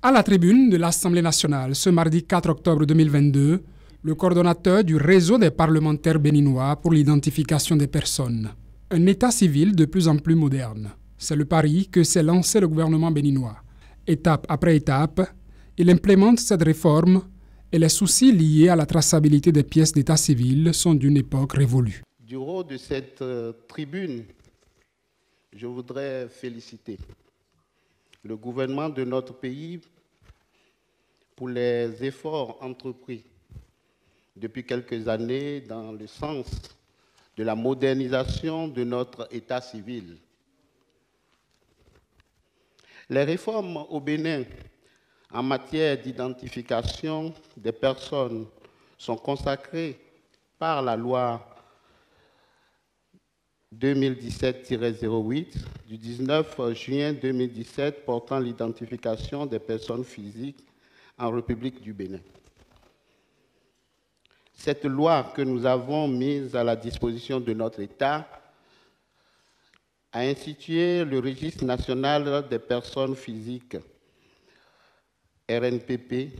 À la tribune de l'Assemblée nationale, ce mardi 4 octobre 2022, le coordonnateur du réseau des parlementaires béninois pour l'identification des personnes. Un état civil de plus en plus moderne. C'est le pari que s'est lancé le gouvernement béninois. Étape après étape, il implémente cette réforme et les soucis liés à la traçabilité des pièces d'état civil sont d'une époque révolue. Du haut de cette tribune, je voudrais féliciter le gouvernement de notre pays pour les efforts entrepris depuis quelques années dans le sens de la modernisation de notre état civil. Les réformes au Bénin en matière d'identification des personnes sont consacrées par la loi 2017-08 du 19 juin 2017 portant l'identification des personnes physiques en République du Bénin. Cette loi que nous avons mise à la disposition de notre État a institué le Registre national des personnes physiques, RNPP,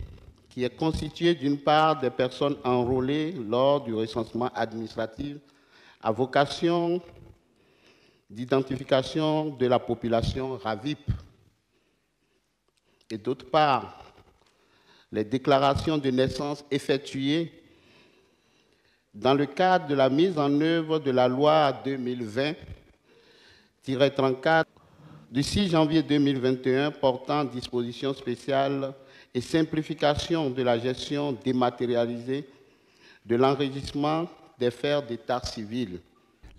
qui est constitué d'une part des personnes enrôlées lors du recensement administratif à vocation d'identification de la population RAVIP, et d'autre part les déclarations de naissance effectuées dans le cadre de la mise en œuvre de la loi 2020-34 du 6 janvier 2021 portant dispositions spéciales et simplification de la gestion dématérialisée de l'enregistrement des faits d'état civil.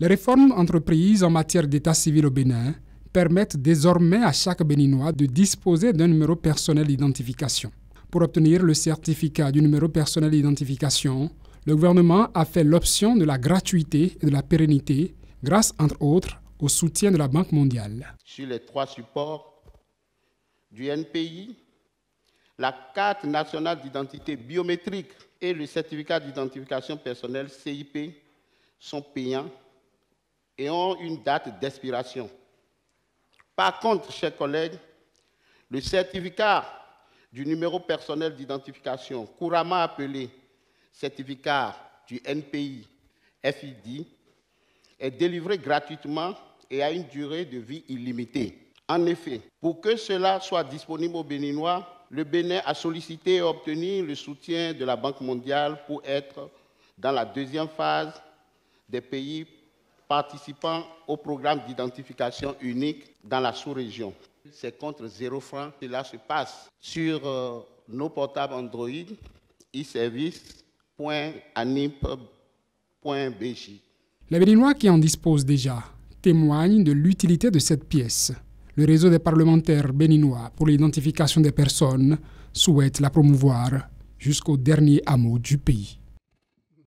Les réformes entreprises en matière d'état civil au Bénin permettent désormais à chaque Béninois de disposer d'un numéro personnel d'identification. Pour obtenir le certificat du numéro personnel d'identification, le gouvernement a fait l'option de la gratuité et de la pérennité grâce, entre autres, au soutien de la Banque mondiale. Sur les 3 supports du NPI, la carte nationale d'identité biométrique et le certificat d'identification personnelle CIP sont payants et ont une date d'expiration. Par contre, chers collègues, le certificat du numéro personnel d'identification, couramment appelé certificat du NPI FID, est délivré gratuitement et a une durée de vie illimitée. En effet, pour que cela soit disponible aux Béninois, le Bénin a sollicité et obtenu le soutien de la Banque mondiale pour être dans la deuxième phase des pays participant au programme d'identification unique dans la sous-région. C'est contre 0 francs. Cela se passe sur nos portables Android, e-service.anip.bj. Les Béninois qui en disposent déjà témoignent de l'utilité de cette pièce. Le réseau des parlementaires béninois pour l'identification des personnes souhaite la promouvoir jusqu'au dernier hameau du pays.